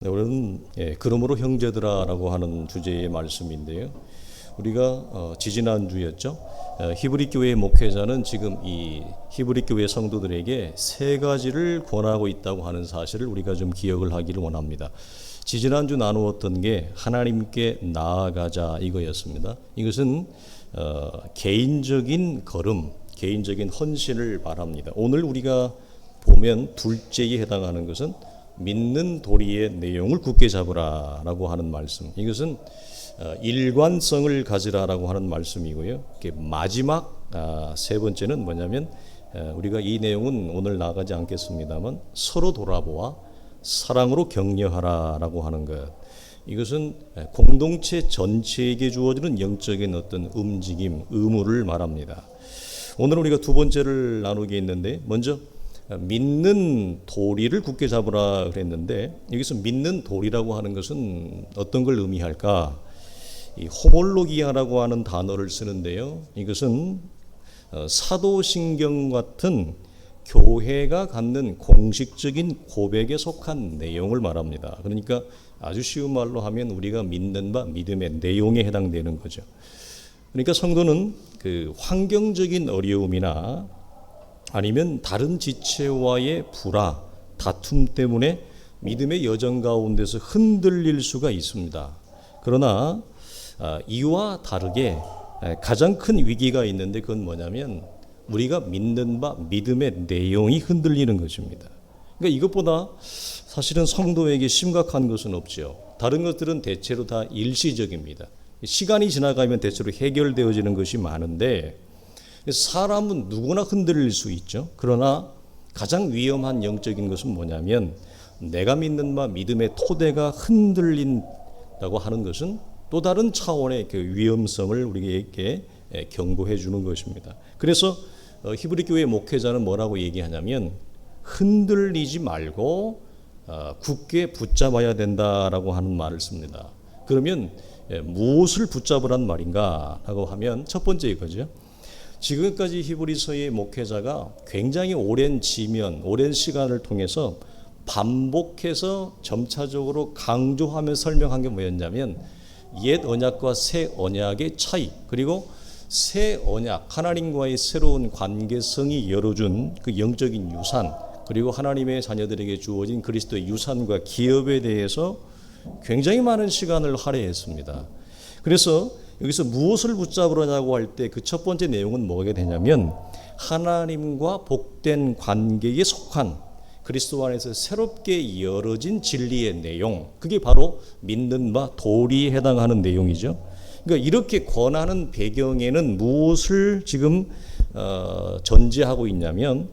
네, 오늘은 그러므로 형제들아라고 하는 주제의 말씀인데요. 우리가 지지난주였죠. 히브리 교회의 목회자는 지금 이 히브리 교회 성도들에게 세 가지를 권하고 있다고 하는 사실을 우리가 좀 기억을 하기를 원합니다. 지지난주 나누었던 게 하나님께 나아가자 이거였습니다. 이것은 개인적인 걸음, 개인적인 헌신을 말합니다. 오늘 우리가 보면 둘째에 해당하는 것은 믿는 도리의 내용을 굳게 잡으라라고 하는 말씀. 이것은 일관성을 가지라라고 하는 말씀이고요. 마지막 세 번째는 뭐냐면 우리가 이 내용은 오늘 나가지 않겠습니다만 서로 돌아보아 사랑으로 격려하라라고 하는 것. 이것은 공동체 전체에게 주어지는 영적인 어떤 움직임, 의무를 말합니다. 오늘 우리가 두 번째를 나누게 있는데 먼저 믿는 도리를 굳게 잡으라 그랬는데 여기서 믿는 도리라고 하는 것은 어떤 걸 의미할까? 이 호몰로기아라고 하는 단어를 쓰는데요. 이것은 사도신경 같은 교회가 갖는 공식적인 고백에 속한 내용을 말합니다. 그러니까 아주 쉬운 말로 하면 우리가 믿는 바 믿음의 내용에 해당되는 거죠. 그러니까 성도는 그 환경적인 어려움이나 아니면 다른 지체와의 불화, 다툼 때문에 믿음의 여정 가운데서 흔들릴 수가 있습니다. 그러나 이와 다르게 가장 큰 위기가 있는데 그건 뭐냐면 우리가 믿는 바 믿음의 내용이 흔들리는 것입니다. 그러니까 이것보다 사실은 성도에게 심각한 것은 없죠. 다른 것들은 대체로 다 일시적입니다. 시간이 지나가면 대체로 해결되어지는 것이 많은데 사람은 누구나 흔들릴 수 있죠. 그러나 가장 위험한 영적인 것은 뭐냐면 내가 믿는 바 믿음의 토대가 흔들린다고 하는 것은 또 다른 차원의 그 위험성을 우리에게 경고해 주는 것입니다. 그래서 히브리 교회 목회자는 뭐라고 얘기하냐면 흔들리지 말고 굳게 붙잡아야 된다라고 하는 말을 씁니다. 그러면 무엇을 붙잡으란 말인가 라고 하면 첫 번째 이거죠. 지금까지 히브리서의 목회자가 굉장히 오랜 지면, 오랜 시간을 통해서 반복해서 점차적으로 강조하며 설명한 게 뭐였냐면 옛 언약과 새 언약의 차이, 그리고 새 언약, 하나님과의 새로운 관계성이 열어준 그 영적인 유산, 그리고 하나님의 자녀들에게 주어진 그리스도의 유산과 기업에 대해서 굉장히 많은 시간을 할애했습니다. 그래서 여기서 무엇을 붙잡으려고 할 때 그 첫 번째 내용은 뭐가 되냐면 하나님과 복된 관계에 속한 그리스도 안에서 새롭게 열어진 진리의 내용, 그게 바로 믿는 바 도리에 해당하는 내용이죠. 그러니까 이렇게 권하는 배경에는 무엇을 지금 전제하고 있냐면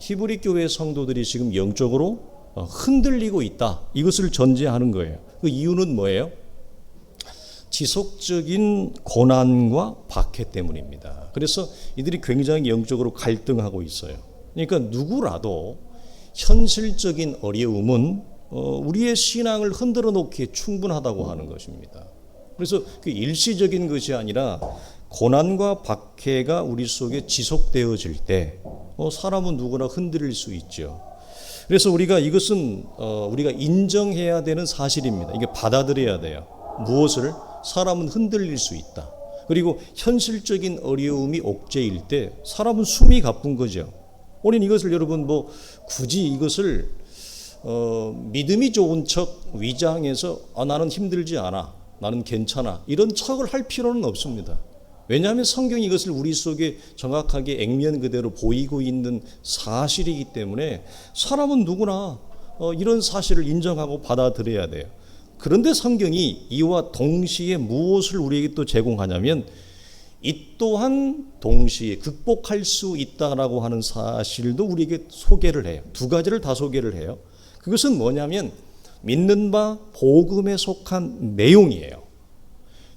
히브리 교회 성도들이 지금 영적으로 흔들리고 있다, 이것을 전제하는 거예요. 그 이유는 뭐예요? 지속적인 고난과 박해 때문입니다. 그래서 이들이 굉장히 영적으로 갈등하고 있어요. 그러니까 누구라도 현실적인 어려움은 우리의 신앙을 흔들어 놓기에 충분하다고 하는 것입니다. 그래서 그 일시적인 것이 아니라 고난과 박해가 우리 속에 지속되어질 때 사람은 누구나 흔들릴 수 있죠. 그래서 우리가 이것은 우리가 인정해야 되는 사실입니다. 이게 받아들여야 돼요. 무엇을? 사람은 흔들릴 수 있다. 그리고 현실적인 어려움이 옥죄일 때 사람은 숨이 가쁜 거죠. 우리는 이것을 여러분 굳이 이것을 믿음이 좋은 척 위장해서 나는 힘들지 않아, 나는 괜찮아, 이런 척을 할 필요는 없습니다. 왜냐하면 성경이 이것을 우리 속에 정확하게 액면 그대로 보이고 있는 사실이기 때문에 사람은 누구나 이런 사실을 인정하고 받아들여야 돼요. 그런데 성경이 이와 동시에 무엇을 우리에게 또 제공하냐면 이 또한 동시에 극복할 수 있다라고 하는 사실도 우리에게 소개를 해요. 두 가지를 다 소개를 해요. 그것은 뭐냐면 믿는 바 복음에 속한 내용이에요.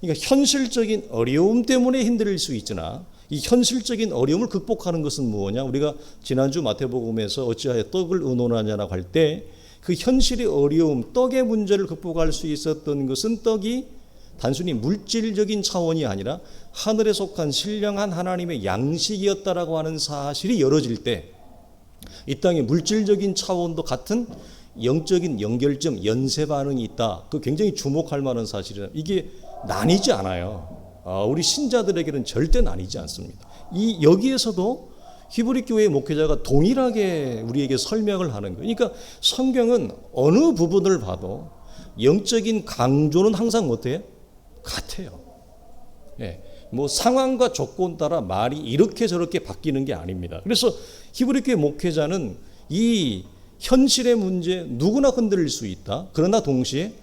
그러니까 현실적인 어려움 때문에 힘들 수 있으나 이 현실적인 어려움을 극복하는 것은 뭐냐? 우리가 지난주 마태복음에서 어찌하여 떡을 의논하냐라고 할 때 그 현실의 어려움, 떡의 문제를 극복할 수 있었던 것은 떡이 단순히 물질적인 차원이 아니라 하늘에 속한 신령한 하나님의 양식이었다라고 하는 사실이 열어질 때 이 땅의 물질적인 차원도 같은 영적인 연결점, 연쇄 반응이 있다. 그 굉장히 주목할 만한 사실이라 이게 나뉘지 않아요. 우리 신자들에게는 절대 나뉘지 않습니다. 여기에서도 히브리 교회의 목회자가 동일하게 우리에게 설명을 하는 거예요. 그러니까 성경은 어느 부분을 봐도 영적인 강조는 항상 어때요? 같아요. 예, 뭐 상황과 조건 따라 말이 이렇게 저렇게 바뀌는 게 아닙니다. 그래서 히브리 교회 목회자는 이 현실의 문제 누구나 흔들릴 수 있다. 그러나 동시에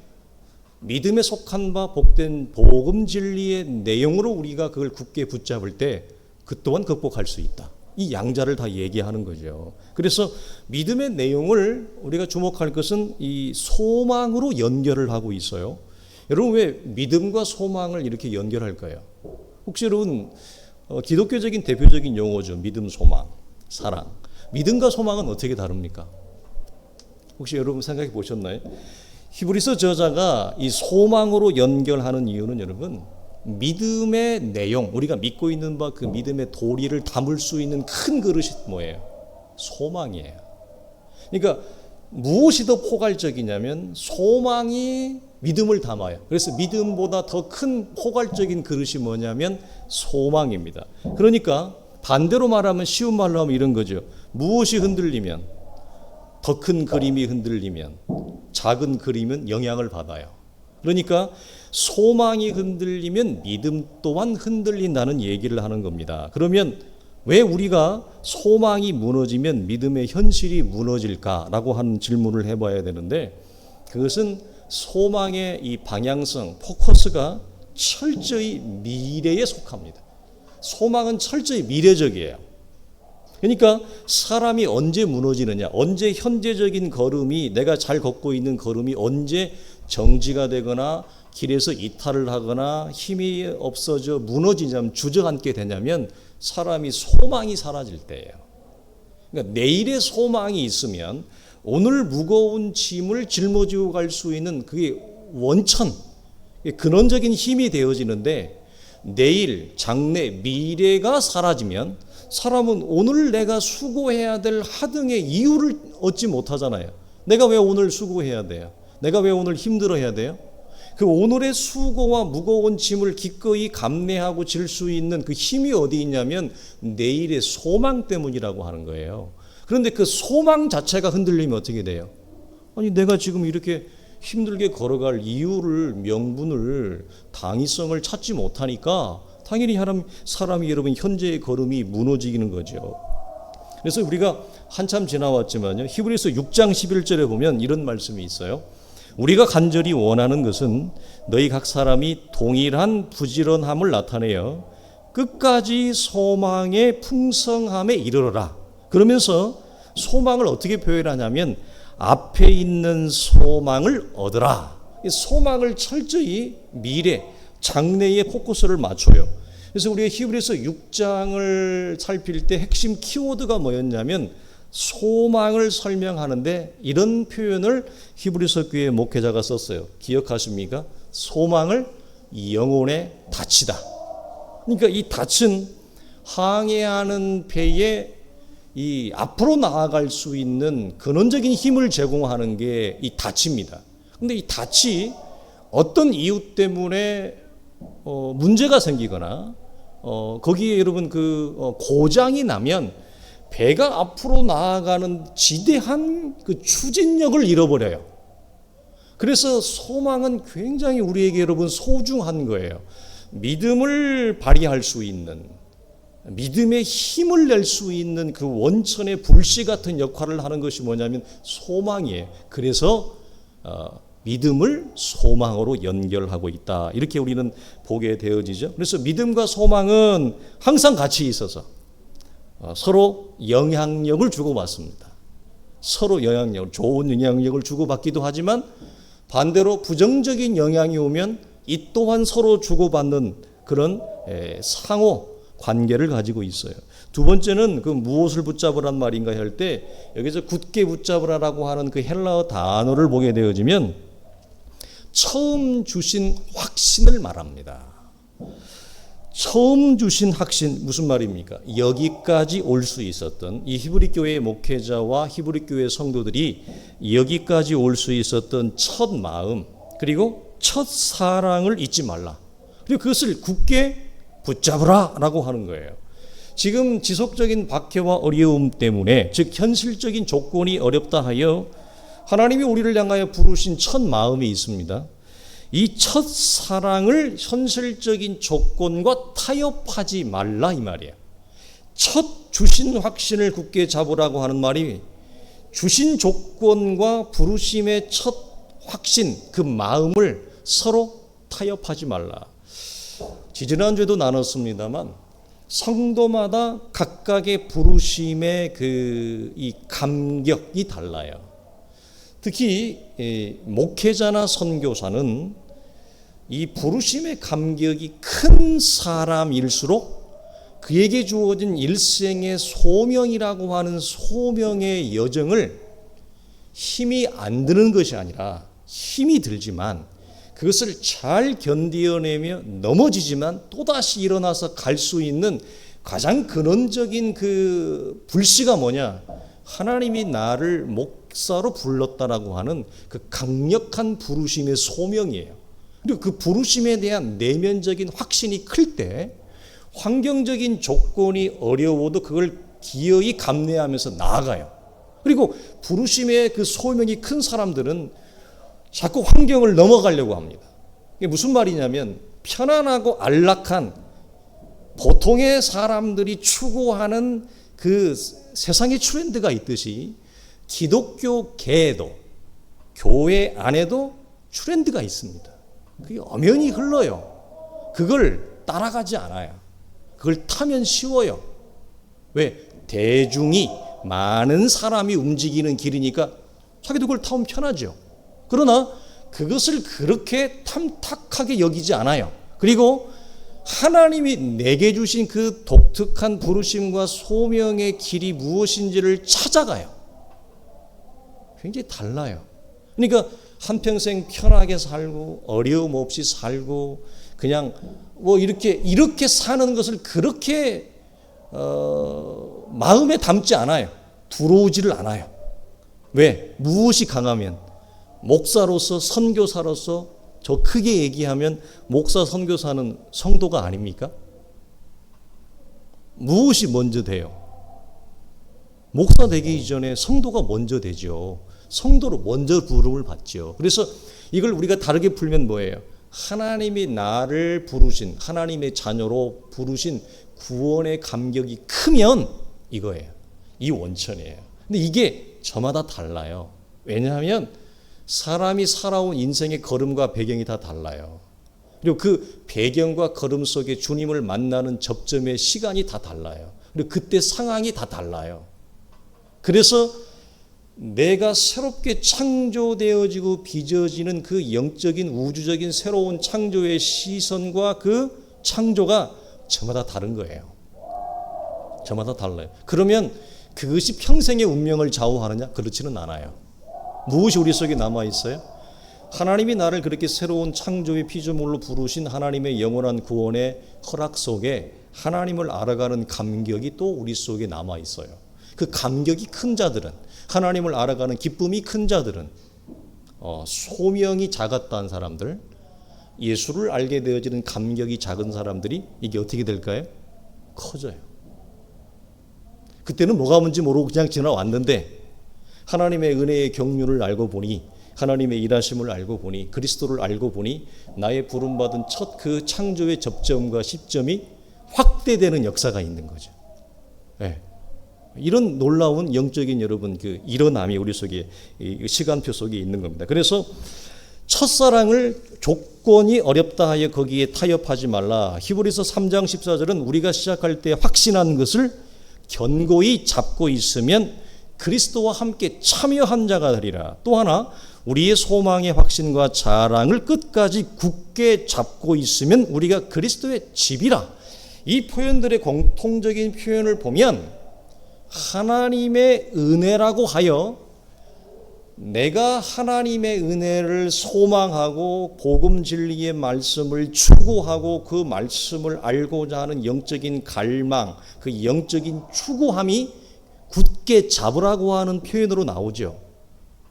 믿음에 속한 바 복된 복음 진리의 내용으로 우리가 그걸 굳게 붙잡을 때 그 또한 극복할 수 있다. 이 양자를 다 얘기하는 거죠. 그래서 믿음의 내용을 우리가 주목할 것은 이 소망으로 연결을 하고 있어요. 여러분 왜 믿음과 소망을 이렇게 연결할까요? 혹시 여러분 기독교적인 대표적인 용어죠. 믿음, 소망, 사랑. 믿음과 소망은 어떻게 다릅니까? 혹시 여러분 생각해 보셨나요? 히브리서 저자가 이 소망으로 연결하는 이유는 여러분 믿음의 내용, 우리가 믿고 있는 바 그 믿음의 도리를 담을 수 있는 큰 그릇이 뭐예요? 소망이에요. 그러니까 무엇이 더 포괄적이냐면 소망이 믿음을 담아요. 그래서 믿음보다 더 큰 포괄적인 그릇이 뭐냐면 소망입니다. 그러니까 반대로 말하면 쉬운 말로 하면 이런 거죠. 무엇이 흔들리면 더 큰 그림이 흔들리면 작은 그림은 영향을 받아요. 그러니까 소망이 흔들리면 믿음 또한 흔들린다는 얘기를 하는 겁니다. 그러면 왜 우리가 소망이 무너지면 믿음의 현실이 무너질까라고 하는 질문을 해봐야 되는데 그것은 소망의 이 방향성, 포커스가 철저히 미래에 속합니다. 소망은 철저히 미래적이에요. 그러니까 사람이 언제 무너지느냐, 언제 현재적인 걸음이 내가 잘 걷고 있는 걸음이 언제 정지가 되거나 길에서 이탈을 하거나 힘이 없어져 무너지냐면 주저앉게 되냐면 사람이 소망이 사라질 때예요. 그러니까 내일의 소망이 있으면 오늘 무거운 짐을 짊어지고 갈 수 있는 그게 원천, 근원적인 힘이 되어지는데 내일, 장래, 미래가 사라지면 사람은 오늘 내가 수고해야 될 하등의 이유를 얻지 못하잖아요. 내가 왜 오늘 수고해야 돼요? 내가 왜 오늘 힘들어해야 돼요? 그 오늘의 수고와 무거운 짐을 기꺼이 감내하고 질 수 있는 그 힘이 어디 있냐면 내일의 소망 때문이라고 하는 거예요. 그런데 그 소망 자체가 흔들리면 어떻게 돼요? 아니 내가 지금 이렇게 힘들게 걸어갈 이유를, 명분을, 당위성을 찾지 못하니까 당연히 사람이 여러분 현재의 걸음이 무너지는 거죠. 그래서 우리가 한참 지나왔지만요. 히브리서 6장 11절에 보면 이런 말씀이 있어요. 우리가 간절히 원하는 것은 너희 각 사람이 동일한 부지런함을 나타내어 끝까지 소망의 풍성함에 이르러라. 그러면서 소망을 어떻게 표현하냐면 앞에 있는 소망을 얻으라. 소망을 철저히 미래, 장래에 포커스를 맞춰요. 그래서 우리가 히브리서 6장을 살필 때 핵심 키워드가 뭐였냐면 소망을 설명하는데 이런 표현을 히브리서 교회 목회자가 썼어요. 기억하십니까? 소망을 영혼의 닻이다. 그러니까 이 닻은 항해하는 배에 이 앞으로 나아갈 수 있는 근원적인 힘을 제공하는 게 이 닻입니다. 근데 이 닻이 어떤 이유 때문에 문제가 생기거나 거기에 여러분 고장이 나면 배가 앞으로 나아가는 지대한 그 추진력을 잃어버려요. 그래서 소망은 굉장히 우리에게 여러분 소중한 거예요. 믿음을 발휘할 수 있는, 믿음의 힘을 낼 수 있는 그 원천의 불씨 같은 역할을 하는 것이 뭐냐면 소망이에요. 그래서 믿음을 소망으로 연결하고 있다. 이렇게 우리는 보게 되어지죠. 그래서 믿음과 소망은 항상 같이 있어서 서로 영향력을 주고받습니다. 서로 영향력을, 좋은 영향력을 주고받기도 하지만 반대로 부정적인 영향이 오면 이 또한 서로 주고받는 그런 상호 관계를 가지고 있어요. 두 번째는 그 무엇을 붙잡으란 말인가 할 때 여기서 굳게 붙잡으라라고 하는 그 헬라어 단어를 보게 되어지면 처음 주신 확신을 말합니다. 처음 주신 확신 무슨 말입니까? 여기까지 올 수 있었던 이 히브리 교회의 목회자와 히브리 교회 성도들이 여기까지 올 수 있었던 첫 마음, 그리고 첫 사랑을 잊지 말라. 그리고 그것을 굳게 붙잡으라라고 하는 거예요. 지금 지속적인 박해와 어려움 때문에, 즉 현실적인 조건이 어렵다 하여 하나님이 우리를 향하여 부르신 첫 마음이 있습니다. 이 첫 사랑을 현실적인 조건과 타협하지 말라 이 말이에요. 첫 주신 확신을 굳게 잡으라고 하는 말이 주신 조건과 부르심의 첫 확신, 그 마음을 서로 타협하지 말라. 지지난주에도 나눴습니다만 성도마다 각각의 부르심의 이 감격이 달라요. 특히 목회자나 선교사는 이 부르심의 감격이 큰 사람일수록 그에게 주어진 일생의 소명이라고 하는 소명의 여정을 힘이 안 드는 것이 아니라 힘이 들지만 그것을 잘 견디어내며 넘어지지만 또다시 일어나서 갈 수 있는 가장 근원적인 그 불씨가 뭐냐? 하나님이 나를 목사로 불렀다라고 하는 그 강력한 부르심의 소명이에요. 그리고 그 부르심에 대한 내면적인 확신이 클 때 환경적인 조건이 어려워도 그걸 기어이 감내하면서 나아가요. 그리고 부르심의 그 소명이 큰 사람들은 자꾸 환경을 넘어가려고 합니다. 이게 무슨 말이냐면 편안하고 안락한 보통의 사람들이 추구하는 그 세상의 트렌드가 있듯이 기독교계에도 교회 안에도 트렌드가 있습니다. 그게 엄연히 흘러요. 그걸 따라가지 않아요. 그걸 타면 쉬워요. 왜? 대중이 많은 사람이 움직이는 길이니까 자기도 그걸 타면 편하죠. 그러나 그것을 그렇게 탐탁하게 여기지 않아요. 그리고 하나님이 내게 주신 그 독특한 부르심과 소명의 길이 무엇인지를 찾아가요. 굉장히 달라요. 그러니까 한평생 편하게 살고 어려움 없이 살고 그냥 뭐 이렇게 사는 것을 그렇게 마음에 담지 않아요. 들어오지를 않아요. 왜? 무엇이 강하면 목사로서 선교사로서 저 크게 얘기하면 목사 선교사는 성도가 아닙니까? 무엇이 먼저 돼요? 목사 되기 이전에 성도가 먼저 되죠. 성도로 먼저 부름을 받죠. 그래서 이걸 우리가 다르게 풀면 뭐예요? 하나님이 나를 부르신, 하나님의 자녀로 부르신 구원의 감격이 크면 이거예요. 이 원천이에요. 근데 이게 저마다 달라요. 왜냐하면 사람이 살아온 인생의 걸음과 배경이 다 달라요. 그리고 그 배경과 걸음 속에 주님을 만나는 접점의 시간이 다 달라요. 그리고 그때 상황이 다 달라요. 그래서 내가 새롭게 창조되어지고 빚어지는 그 영적인 우주적인 새로운 창조의 시선과 그 창조가 저마다 다른 거예요. 저마다 달라요. 그러면 그것이 평생의 운명을 좌우하느냐? 그렇지는 않아요. 무엇이 우리 속에 남아있어요? 하나님이 나를 그렇게 새로운 창조의 피조물로 부르신 하나님의 영원한 구원의 허락 속에 하나님을 알아가는 감격이 또 우리 속에 남아있어요. 그 감격이 큰 자들은, 하나님을 알아가는 기쁨이 큰 자들은, 소명이 작았다는 사람들, 예수를 알게 되어지는 감격이 작은 사람들이 이게 어떻게 될까요? 커져요. 그때는 뭐가 뭔지 모르고 그냥 지나왔는데 하나님의 은혜의 경륜을 알고 보니, 하나님의 일하심을 알고 보니, 그리스도를 알고 보니 나의 부름받은 첫 그 창조의 접점과 시점이 확대되는 역사가 있는 거죠. 네. 이런 놀라운 영적인 여러분 그 일어남이 우리 속에 시간표 속에 있는 겁니다. 그래서 첫사랑을 조건이 어렵다 하여 거기에 타협하지 말라. 히브리서 3장 14절은 우리가 시작할 때 확신한 것을 견고히 잡고 있으면 그리스도와 함께 참여한 자가 되리라. 또 하나 우리의 소망의 확신과 자랑을 끝까지 굳게 잡고 있으면 우리가 그리스도의 집이라. 이 표현들의 공통적인 표현을 보면 하나님의 은혜라고 하여 내가 하나님의 은혜를 소망하고 복음 진리의 말씀을 추구하고 그 말씀을 알고자 하는 영적인 갈망, 그 영적인 추구함이 굳게 잡으라고 하는 표현으로 나오죠.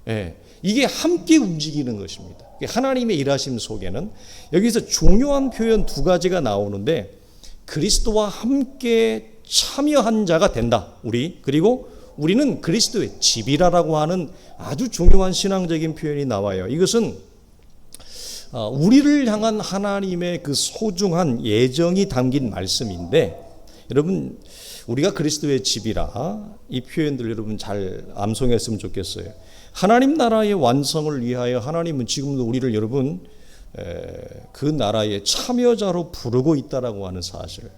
예, 이게 함께 움직이는 것입니다. 하나님의 일하심 속에는 여기서 중요한 표현 두 가지가 나오는데, 그리스도와 함께 참여한 자가 된다. 그리고 우리는 그리스도의 집이라고 하는 아주 중요한 신앙적인 표현이 나와요. 이것은 우리를 향한 하나님의 그 소중한 예정이 담긴 말씀인데, 여러분 우리가 그리스도의 집이라 이 표현들 여러분 잘 암송했으면 좋겠어요. 하나님 나라의 완성을 위하여 하나님은 지금도 우리를 여러분 그 나라의 참여자로 부르고 있다라고 하는 사실.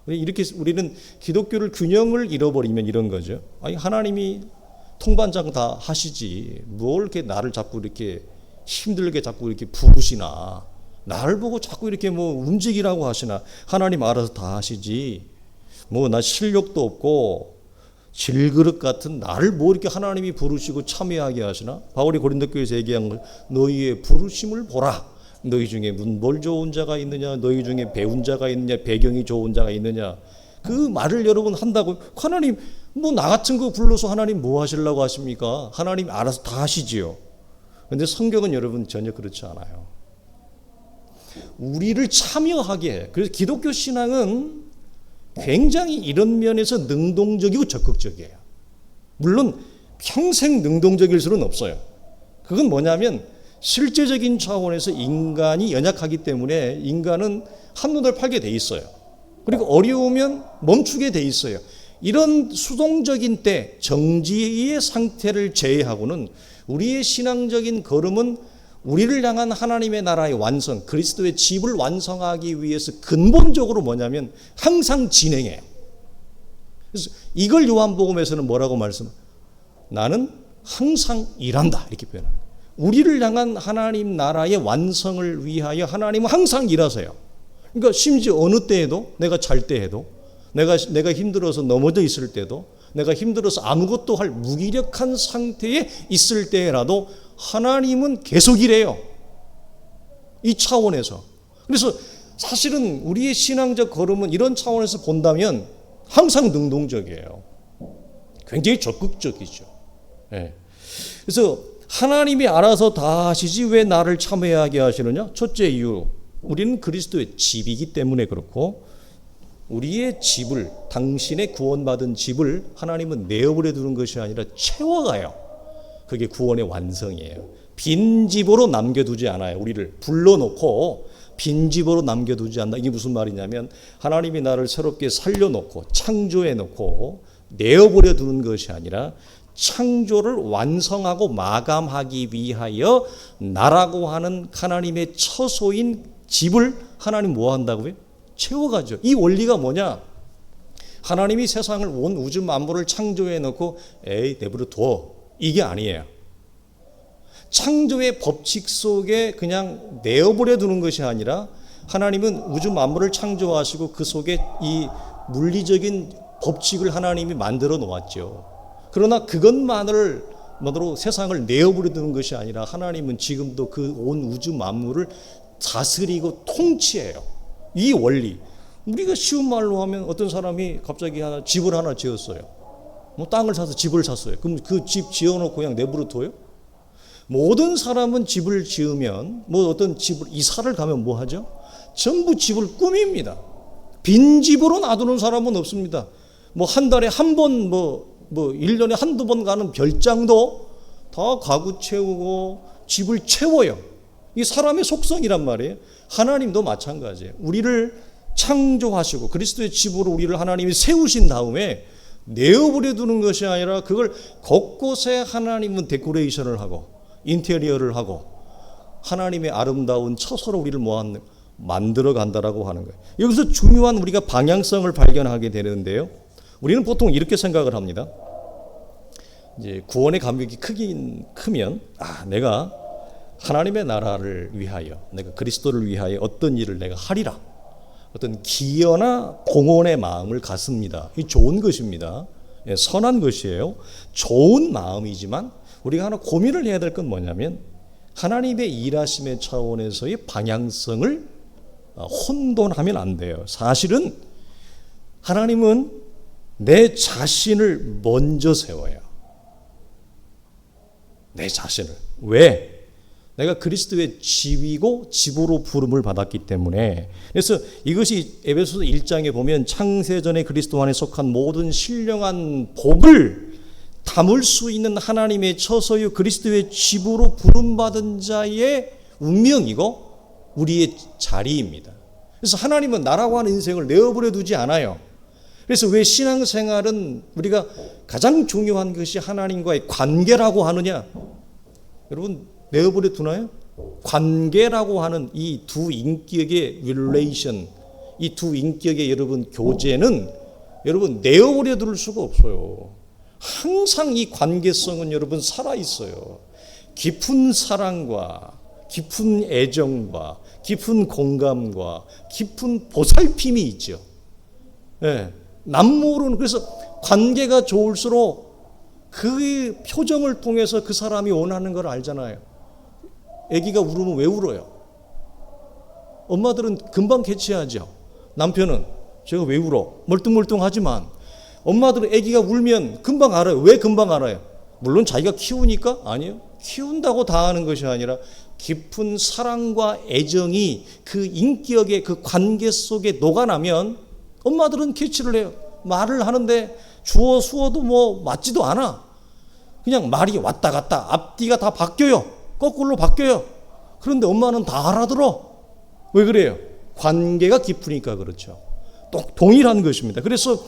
이렇게 우리는 기독교를 균형을 잃어버리면 이런 거죠. 아니 하나님이 통반장 다 하시지 뭘 이렇게 나를 자꾸 이렇게 힘들게 자꾸 이렇게 부르시나, 나를 보고 자꾸 이렇게 뭐 움직이라고 하시나. 하나님 알아서 다 하시지 뭐 나 실력도 없고 질그릇 같은 나를 뭐 이렇게 하나님이 부르시고 참여하게 하시나. 바울이 고린도교에서 얘기한 걸 너희의 부르심을 보라. 너희 중에 문벌 좋은 자가 있느냐, 너희 중에 배운 자가 있느냐, 배경이 좋은 자가 있느냐. 그 말을 여러분 한다고. 하나님 뭐 나 같은 거 불러서 하나님 뭐 하시려고 하십니까? 하나님 알아서 다 하시지요. 그런데 성경은 여러분 전혀 그렇지 않아요. 우리를 참여하게 해요. 그래서 기독교 신앙은 굉장히 이런 면에서 능동적이고 적극적이에요. 물론 평생 능동적일 수는 없어요. 그건 뭐냐면 실제적인 차원에서 인간이 연약하기 때문에 인간은 한눈을 팔게 돼 있어요. 그리고 어려우면 멈추게 돼 있어요. 이런 수동적인 때 정지의 상태를 제외하고는 우리의 신앙적인 걸음은 우리를 향한 하나님의 나라의 완성, 그리스도의 집을 완성하기 위해서 근본적으로 뭐냐면 항상 진행해요. 그래서 이걸 요한복음에서는 뭐라고 말씀해요? 나는 항상 일한다 이렇게 표현합니다. 우리를 향한 하나님 나라의 완성을 위하여 하나님은 항상 일하세요. 그러니까 심지어 어느 때에도, 내가 잘 때에도, 내가 힘들어서 넘어져 있을 때도, 내가 힘들어서 아무것도 할 무기력한 상태에 있을 때라도 하나님은 계속 일해요. 이 차원에서. 그래서 사실은 우리의 신앙적 걸음은 이런 차원에서 본다면 항상 능동적이에요. 굉장히 적극적이죠. 네. 그래서 하나님이 알아서 다 하시지 왜 나를 참여하게 하시느냐? 첫째 이유, 우리는 그리스도의 집이기 때문에 그렇고, 우리의 집을, 당신의 구원받은 집을 하나님은 내어버려 두는 것이 아니라 채워가요. 그게 구원의 완성이에요. 빈 집으로 남겨두지 않아요. 우리를 불러놓고 빈집으로 남겨두지 않는다. 이게 무슨 말이냐면 하나님이 나를 새롭게 살려놓고 창조해놓고 내어버려 두는 것이 아니라 창조를 완성하고 마감하기 위하여 나라고 하는 하나님의 처소인 집을 하나님 뭐 한다고요? 채워가죠. 이 원리가 뭐냐? 하나님이 세상을 온 우주 만물을 창조해 놓고 에이 내버려 둬, 이게 아니에요. 창조의 법칙 속에 그냥 내어버려 두는 것이 아니라 하나님은 우주 만물을 창조하시고 그 속에 이 물리적인 법칙을 하나님이 만들어 놓았죠. 그러나 그것만으로 세상을 내어버려 두는 것이 아니라 하나님은 지금도 그 온 우주 만물을 다스리고 통치해요. 이 원리. 우리가 쉬운 말로 하면 어떤 사람이 갑자기 집을 하나 지었어요. 뭐 땅을 사서 집을 샀어요. 그럼 그 집 지어놓고 그냥 내버려 둬요? 모든 사람은 집을 지으면, 뭐 어떤 집을 이사를 가면 뭐 하죠? 전부 집을 꾸밉니다. 빈 집으로 놔두는 사람은 없습니다. 뭐 한 달에 한 번, 뭐 1년에 한두 번 가는 별장도 다 가구 채우고 집을 채워요. 이 사람의 속성이란 말이에요. 하나님도 마찬가지예요. 우리를 창조하시고 그리스도의 집으로 우리를 하나님이 세우신 다음에 내어버려 두는 것이 아니라 그걸 곳곳에 하나님은 데코레이션을 하고 인테리어를 하고 하나님의 아름다운 처소로 우리를 만들어 간다라고 하는 거예요. 여기서 중요한 우리가 방향성을 발견하게 되는데요. 우리는 보통 이렇게 생각을 합니다. 이제 구원의 감격이 크면 내가 하나님의 나라를 위하여, 내가 그리스도를 위하여 어떤 일을 내가 하리라. 어떤 기여나 공헌의 마음을 갖습니다. 이 좋은 것입니다. 선한 것이에요. 좋은 마음이지만 우리가 하나 고민을 해야 될 건 뭐냐면 하나님의 일하심의 차원에서의 방향성을 혼돈하면 안 돼요. 사실은 하나님은 내 자신을 먼저 세워요. 내 자신을. 왜? 내가 그리스도의 집이고 집으로 부름을 받았기 때문에. 그래서 이것이 에베소서 1장에 보면 창세전에 그리스도 안에 속한 모든 신령한 복을 담을 수 있는 하나님의 처소요 그리스도의 집으로 부름받은 자의 운명이고 우리의 자리입니다. 그래서 하나님은 나라고 하는 인생을 내어버려 두지 않아요. 그래서 왜 신앙생활은 우리가 가장 중요한 것이 하나님과의 관계라고 하느냐? 여러분 내어버려 두나요? 관계라고 하는 이 두 인격의 릴레이션, 이 두 인격의 여러분 교제는 여러분 내어버려 둘 수가 없어요. 항상 이 관계성은 여러분 살아 있어요. 깊은 사랑과 깊은 애정과 깊은 공감과 깊은 보살핌이 있죠. 예, 남모르는. 그래서 관계가 좋을수록 그 표정을 통해서 그 사람이 원하는 걸 알잖아요. 아기가 울으면 왜 울어요? 엄마들은 금방 캐치하죠. 남편은 제가 왜 울어? 멀뚱멀뚱하지만 엄마들은 아기가 울면 금방 알아요. 왜 금방 알아요? 물론 자기가 키우니까? 아니요. 키운다고 다 하는 것이 아니라 깊은 사랑과 애정이 그 인격의 그 관계 속에 녹아나면 엄마들은 캐치를 해요. 말을 하는데 주어 수어도 뭐 맞지도 않아. 그냥 말이 왔다 갔다 앞뒤가 다 바뀌어요. 거꾸로 바뀌어요. 그런데 엄마는 다 알아들어. 왜 그래요? 관계가 깊으니까 그렇죠. 동일한 것입니다. 그래서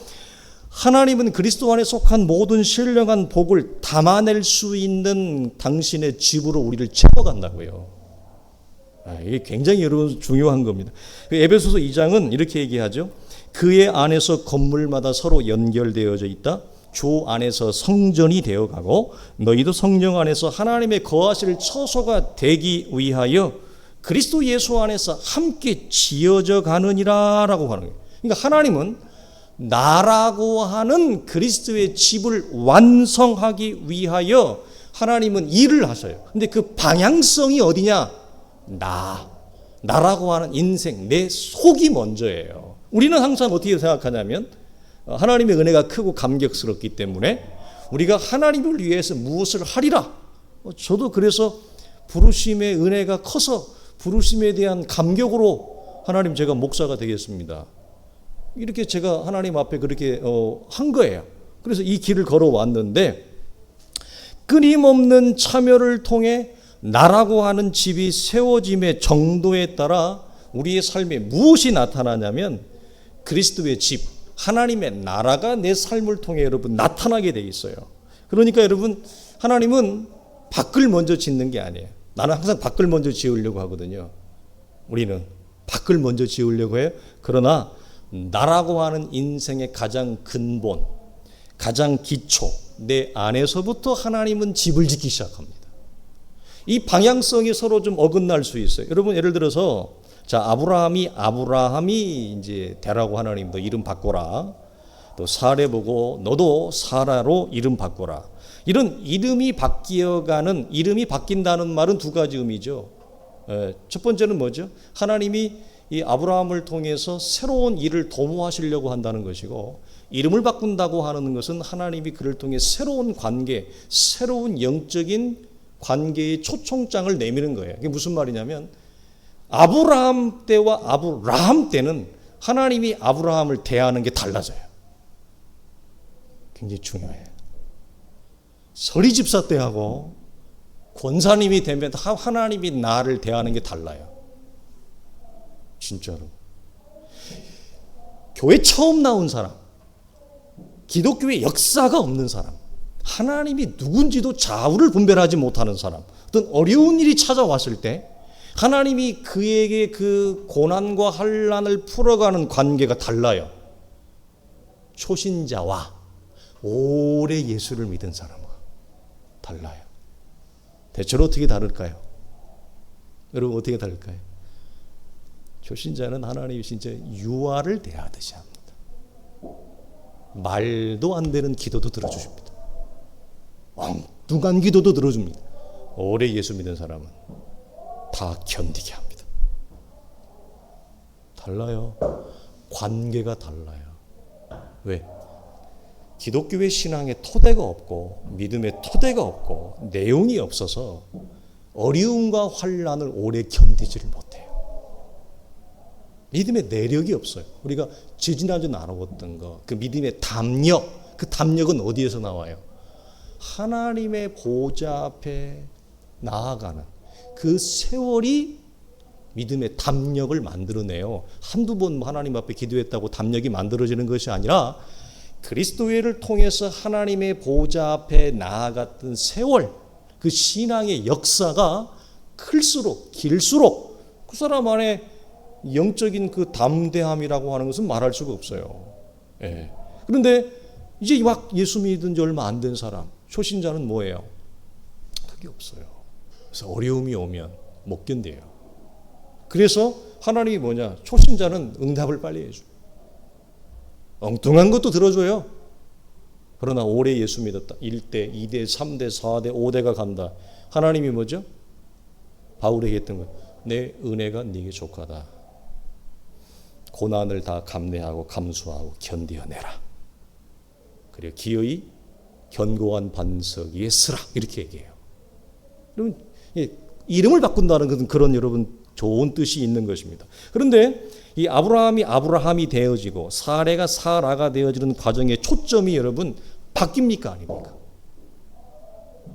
하나님은 그리스도 안에 속한 모든 신령한 복을 담아낼 수 있는 당신의 집으로 우리를 채워간다고요. 이게 굉장히 여러분 중요한 겁니다. 에베소서 2장은 이렇게 얘기하죠. 그의 안에서 건물마다 서로 연결되어져 있다. 주 안에서 성전이 되어가고 너희도 성령 안에서 하나님의 거하실 처소가 되기 위하여 그리스도 예수 안에서 함께 지어져 가느니라 라고 하는 거예요. 그러니까 하나님은 나라고 하는 그리스도의 집을 완성하기 위하여 하나님은 일을 하셔요. 근데 그 방향성이 어디냐? 나라고 하는 인생, 내 속이 먼저예요. 우리는 항상 어떻게 생각하냐면 하나님의 은혜가 크고 감격스럽기 때문에 우리가 하나님을 위해서 무엇을 하리라. 저도 그래서 부르심의 은혜가 커서 부르심에 대한 감격으로 하나님 제가 목사가 되겠습니다. 이렇게 제가 하나님 앞에 그렇게 한 거예요. 그래서 이 길을 걸어왔는데 끊임없는 참여를 통해 나라고 하는 집이 세워짐의 정도에 따라 우리의 삶에 무엇이 나타나냐면 그리스도의 집, 하나님의 나라가 내 삶을 통해 여러분 나타나게 돼 있어요. 그러니까 여러분 하나님은 밖을 먼저 짓는 게 아니에요. 나는 항상 밖을 먼저 지으려고 하거든요. 우리는 밖을 먼저 지으려고 해요. 그러나 나라고 하는 인생의 가장 근본, 가장 기초, 내 안에서부터 하나님은 집을 짓기 시작합니다. 이 방향성이 서로 좀 어긋날 수 있어요. 여러분 예를 들어서 자 아브라함이 이제 되라고 하나님 너 이름 바꿔라. 또 사례 보고 너도 사라로 이름 바꿔라. 이런 이름이 바뀌어가는, 이름이 바뀐다는 말은 두 가지 의미죠. 첫 번째는 뭐죠? 하나님이 이 아브라함을 통해서 새로운 일을 도모하시려고 한다는 것이고, 이름을 바꾼다고 하는 것은 하나님이 그를 통해 새로운 관계, 새로운 영적인 관계의 초청장을 내미는 거예요. 이게 무슨 말이냐면 아브라함 때와 아브라함 때는 하나님이 아브라함을 대하는 게 달라져요. 굉장히 중요해요. 서리 집사 때하고 권사님이 되면 하나님이 나를 대하는 게 달라요. 진짜로. 교회 처음 나온 사람, 기독교의 역사가 없는 사람, 하나님이 누군지도 좌우를 분별하지 못하는 사람, 어떤 어려운 일이 찾아왔을 때 하나님이 그에게 그 고난과 환난을 풀어가는 관계가 달라요. 초신자와 오래 예수를 믿은 사람과 달라요. 대체로 어떻게 다를까요? 여러분 어떻게 다를까요? 초신자는 하나님이 진짜 유아를 대하듯이 합니다. 말도 안 되는 기도도 들어주십니다. 둥간 기도도 들어줍니다. 오래 예수 믿는 사람은 다 견디게 합니다. 달라요. 관계가 달라요. 왜? 기독교의 신앙에 토대가 없고 믿음의 토대가 없고 내용이 없어서 어려움과 환난을 오래 견디지를 못해요. 믿음의 내력이 없어요. 우리가 지지난주 나눠봤던 거, 그 믿음의 담력, 그 담력은 어디에서 나와요? 하나님의 보좌 앞에 나아가는 그 세월이 믿음의 담력을 만들어내요. 한두 번 하나님 앞에 기도했다고 담력이 만들어지는 것이 아니라 그리스도를 통해서 하나님의 보좌 앞에 나아갔던 세월, 그 신앙의 역사가 클수록 길수록 그 사람 안에 영적인 그 담대함이라고 하는 것은 말할 수가 없어요. 예. 그런데 이제 막 예수 믿은 지 얼마 안 된 사람, 초신자는 뭐예요? 그게 없어요. 그래서 어려움이 오면 못 견뎌요. 그래서 하나님이 뭐냐? 초신자는 응답을 빨리 해줘요. 엉뚱한 것도 들어줘요. 그러나 오래 예수 믿었다. 1대, 2대, 3대, 4대, 5대가 간다. 하나님이 뭐죠? 바울에게 했던 거. 내 은혜가 네게 족하다. 고난을 다 감내하고 감수하고 견디어내라. 그리고 기어이 견고한 반석 위에 서라. 이렇게 얘기해요. 그러면 이름을 바꾼다는 것은 그런 여러분 좋은 뜻이 있는 것입니다. 그런데 이 아브라함이 되어지고 사레가 사라가 되어지는 과정의 초점이 여러분 바뀝니까 아닙니까?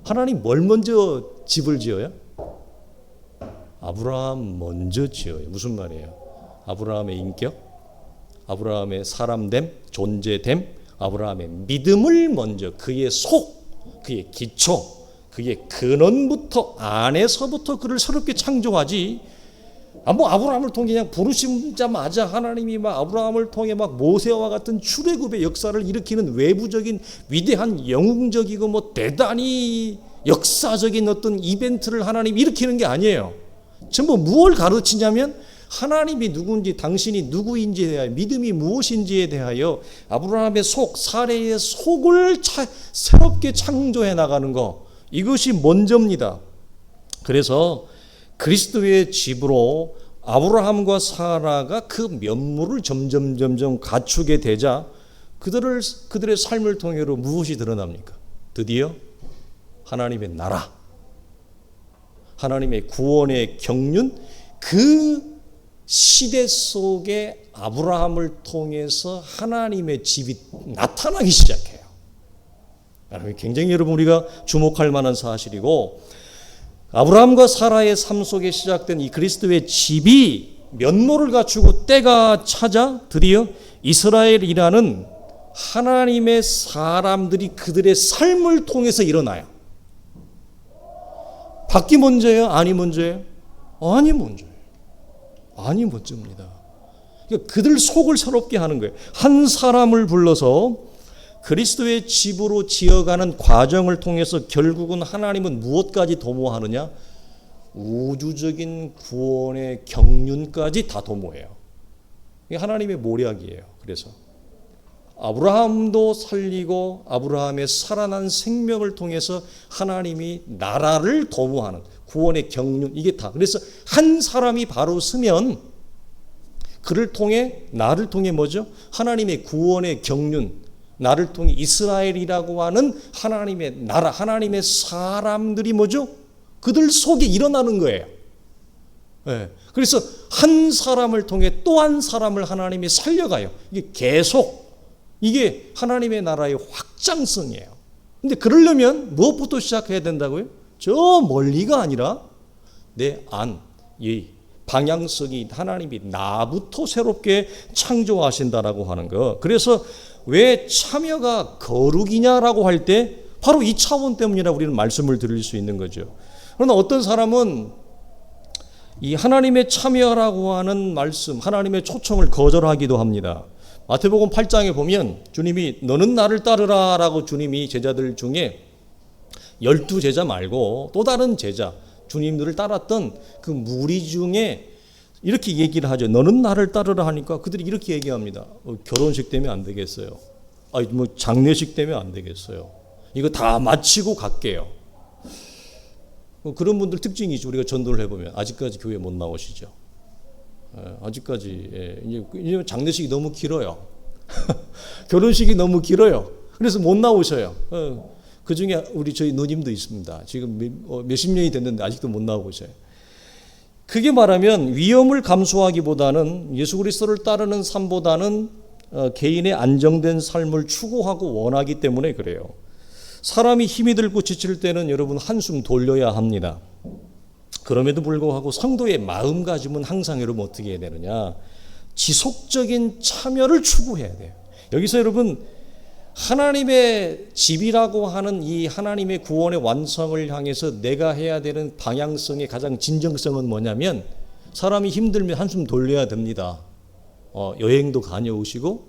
하나님 뭘 먼저 집을 지어요? 아브라함 먼저 지어요. 무슨 말이에요? 아브라함의 인격, 아브라함의 사람됨, 존재됨, 아브라함의 믿음을 먼저 그의 속, 그의 기초, 그의 근원부터 안에서부터 그를 새롭게 창조하지. 뭐 아브라함을 통해 그냥 부르심자마자 하나님이 막 아브라함을 통해 막 모세와 같은 출애굽의 역사를 일으키는 외부적인 위대한 영웅적이고 뭐 대단히 역사적인 어떤 이벤트를 하나님이 일으키는 게 아니에요. 전부 무엇을 가르치냐면 하나님이 누군지, 당신이 누구인지에 대하여, 믿음이 무엇인지에 대하여 아브라함의 속, 사레의 속을 새롭게 창조해 나가는 거, 이것이 먼저입니다. 그래서 그리스도의 집으로 아브라함과 사라가 그 면모를 점점 갖추게 되자 그들의 삶을 통해서 무엇이 드러납니까? 드디어 하나님의 나라, 하나님의 구원의 경륜, 그 시대 속에 아브라함을 통해서 하나님의 집이 나타나기 시작해요. 굉장히 여러분 우리가 주목할 만한 사실이고, 아브라함과 사라의 삶 속에 시작된 이 그리스도의 집이 면모를 갖추고 때가 찾아 드디어 이스라엘이라는 하나님의 사람들이 그들의 삶을 통해서 일어나요. 밖이 먼저예요? 안이 먼저예요? 안이 먼저예요. 안이 먼저입니다. 그러니까 그들 속을 새롭게 하는 거예요. 한 사람을 불러서 그리스도의 집으로 지어가는 과정을 통해서 결국은 하나님은 무엇까지 도모하느냐? 우주적인 구원의 경륜까지 다 도모해요. 이게 하나님의 모략이에요. 그래서 아브라함도 살리고 아브라함의 살아난 생명을 통해서 하나님이 나라를 도모하는 구원의 경륜, 이게 다. 그래서 한 사람이 바로 서면 그를 통해, 나를 통해 뭐죠? 하나님의 구원의 경륜, 나를 통해 이스라엘이라고 하는 하나님의 나라, 하나님의 사람들이 뭐죠? 그들 속에 일어나는 거예요. 네. 그래서 한 사람을 통해 또 한 사람을 하나님이 살려가요. 이게 계속, 이게 하나님의 나라의 확장성이에요. 근데 그러려면 무엇부터 시작해야 된다고요? 저 멀리가 아니라 내 안, 이 방향성이 하나님이 나부터 새롭게 창조하신다라고 하는 거. 그래서 왜 참여가 거룩이냐라고 할 때 바로 이 차원 때문이라 우리는 말씀을 드릴 수 있는 거죠. 그러나 어떤 사람은 이 하나님의 참여라고 하는 말씀, 하나님의 초청을 거절하기도 합니다. 마태복음 8장에 보면 주님이 너는 나를 따르라 라고 주님이 제자들 중에 12제자 말고 또 다른 제자, 주님들을 따랐던 그 무리 중에 이렇게 얘기를 하죠. 너는 나를 따르라 하니까 그들이 이렇게 얘기합니다. 결혼식 때문에 안 되겠어요. 뭐 장례식 때문에 안 되겠어요. 이거 다 마치고 갈게요. 그런 분들 특징이죠. 우리가 전도를 해보면 아직까지 교회 못 나오시죠. 아직까지 이제 장례식이 너무 길어요. 결혼식이 너무 길어요. 그래서 못 나오셔요. 그 중에 저희 누님도 있습니다. 지금 몇십 년이 됐는데 아직도 못 나오고 있어요. 그게 말하면 위험을 감수하기보다는 예수 그리스도를 따르는 삶보다는 개인의 안정된 삶을 추구하고 원하기 때문에 그래요. 사람이 힘이 들고 지칠 때는 여러분 한숨 돌려야 합니다. 그럼에도 불구하고 성도의 마음가짐은 항상 여러분 어떻게 해야 되느냐? 지속적인 참여를 추구해야 돼요. 여기서 여러분 하나님의 집이라고 하는 이 하나님의 구원의 완성을 향해서 내가 해야 되는 방향성의 가장 진정성은 뭐냐면 사람이 힘들면 한숨 돌려야 됩니다. 여행도 다녀오시고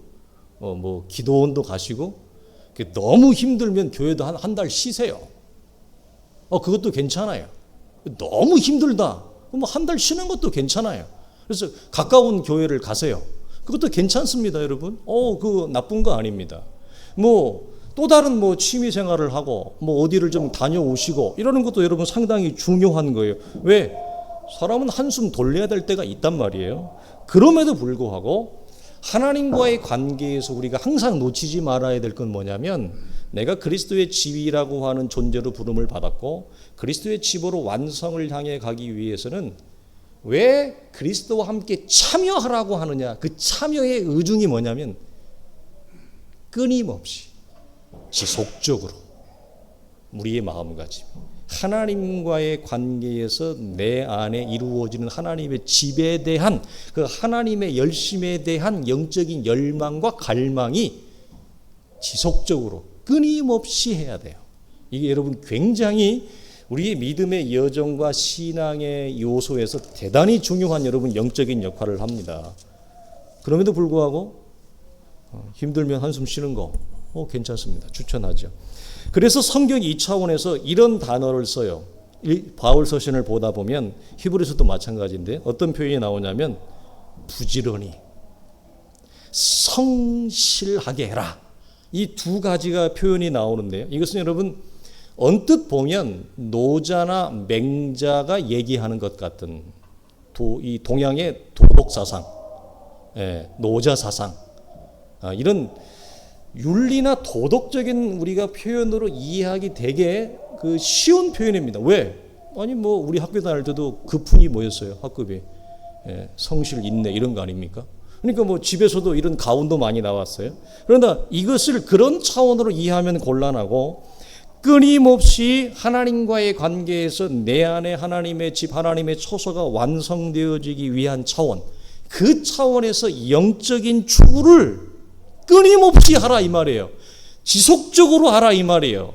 뭐 기도원도 가시고 너무 힘들면 교회도 한 달 쉬세요. 그것도 괜찮아요. 너무 힘들다. 뭐 한 달 쉬는 것도 괜찮아요. 그래서 가까운 교회를 가세요. 그것도 괜찮습니다, 여러분. 그거 나쁜 거 아닙니다. 또 다른 취미 생활을 하고 어디를 좀 다녀오시고 이러는 것도 여러분 상당히 중요한 거예요. 왜? 사람은 한숨 돌려야 될 때가 있단 말이에요. 그럼에도 불구하고 하나님과의 관계에서 우리가 항상 놓치지 말아야 될 건 뭐냐면 내가 그리스도의 집이라고 하는 존재로 부름을 받았고 그리스도의 집으로 완성을 향해 가기 위해서는 왜 그리스도와 함께 참여하라고 하느냐? 그 참여의 의중이 뭐냐면 끊임없이 지속적으로 우리의 마음가짐 하나님과의 관계에서 내 안에 이루어지는 하나님의 집에 대한 그 하나님의 열심에 대한 영적인 열망과 갈망이 지속적으로 끊임없이 해야 돼요. 이게 여러분 굉장히 우리의 믿음의 여정과 신앙의 요소에서 대단히 중요한 여러분 영적인 역할을 합니다. 그럼에도 불구하고 힘들면 한숨 쉬는 거 괜찮습니다. 추천하죠. 그래서 성경이 이 차원에서 이런 단어를 써요. 바울 서신을 보다 보면 히브리서도 마찬가지인데 어떤 표현이 나오냐면 부지런히 성실하게 해라. 이 두 가지가 표현이 나오는데요. 이것은 여러분 언뜻 보면 노자나 맹자가 얘기하는 것 같은 이 동양의 도덕사상, 노자사상 이런 윤리나 도덕적인 우리가 표현으로 이해하기 되게 쉬운 표현입니다. 왜? 우리 학교 다닐 때도 급훈이 뭐였어요? 학급이 성실, 인내 이런 거 아닙니까? 그러니까 집에서도 이런 가운도 많이 나왔어요. 그러나 이것을 그런 차원으로 이해하면 곤란하고 끊임없이 하나님과의 관계에서 내 안에 하나님의 집, 하나님의 처소가 완성되어지기 위한 차원, 그 차원에서 영적인 추구를 끊임없이 하라 이 말이에요. 지속적으로 하라 이 말이에요.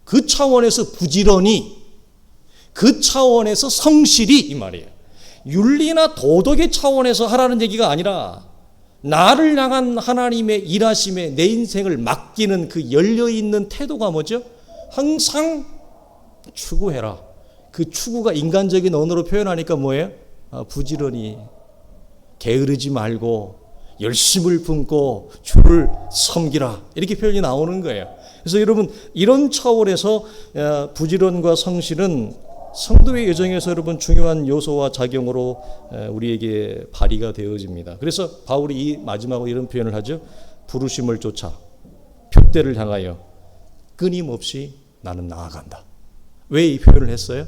그 차원에서 부지런히, 그 차원에서 성실히 이 말이에요. 윤리나 도덕의 차원에서 하라는 얘기가 아니라 나를 향한 하나님의 일하심에 내 인생을 맡기는 그 열려있는 태도가 뭐죠? 항상 추구해라. 그 추구가 인간적인 언어로 표현하니까 뭐예요? 부지런히 게으르지 말고 열심을 품고 주를 섬기라. 이렇게 표현이 나오는 거예요. 그래서 여러분 이런 차원에서 부지런과 성실은 성도의 여정에서 여러분 중요한 요소와 작용으로 우리에게 발휘가 되어집니다. 그래서 바울이 이 마지막으로 이런 표현을 하죠. 부르심을 쫓아 표대를 향하여 끊임없이 나는 나아간다. 왜 이 표현을 했어요?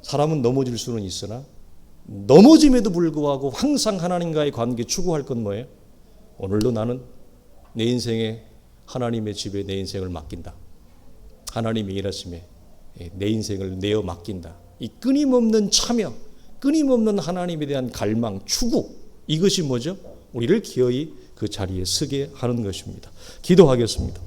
사람은 넘어질 수는 있으나 넘어짐에도 불구하고 항상 하나님과의 관계 추구할 건 뭐예요? 오늘도 나는 내 인생에 하나님의 집에 내 인생을 맡긴다. 하나님의 일하심에 내 인생을 내어 맡긴다. 이 끊임없는 참여, 끊임없는 하나님에 대한 갈망, 추구, 이것이 뭐죠? 우리를 기어이 그 자리에 서게 하는 것입니다. 기도하겠습니다.